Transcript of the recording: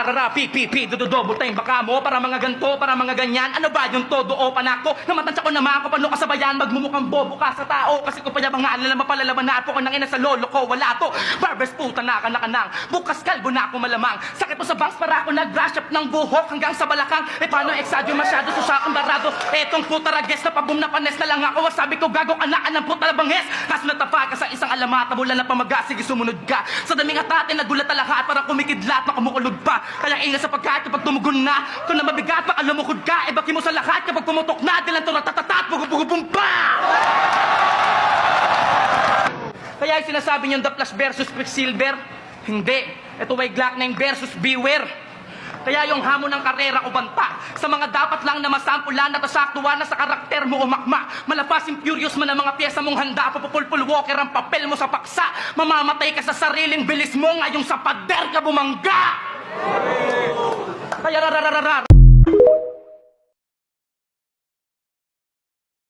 Rararara, pipipi, double time baka mo, para mga ganto, para mga ganyan. Ano ba yung todo o panako? Namatansya ko naman ako, paano kasabayan, magmumukhang bobo ka sa tao. Kasi ko pa yung mga alala, mapalalaman na po ko nang ina sa lolo ko, wala to. Barbers puta na kanang, bukas kalbo na ako malamang. Sakit po sa bangs para ako nag-brush up ng buhok hanggang sa balakang. Paano eksadyo masyado sa sakang barado? Etong puta rages na pabum na panes na lang ako. Sabi ko gago anak ng puta na banges. Kaso natapa ka sa isang alamata, mula na pamaga, sige sumunod ka. Sa daming atatin, nagulat talaga at parang kumikidlat na kumukulog pa. Kaya ingat sa pagkain kapag tumugon na. Kung na mabigat pa, lumukod ka. Baki mo sa lahat kapag pumutok na. Dilan to ratatatat, bugubugubumpa! Kaya yung sinasabi niyong The Flash versus Quicksilver, hindi. Ito ay Glock 9 versus Beware. Kaya yung hamon ng karera o banta sa mga dapat lang na masampulan at asaktuan na sa karakter mo umakma. Malapasin furious man ang mga pyesa mong handa. Papupulpul walker ang papel mo sa paksa. Mamamatay ka sa sariling bilis mo ngayong sa pader ka bumangga. Kaya rararararar.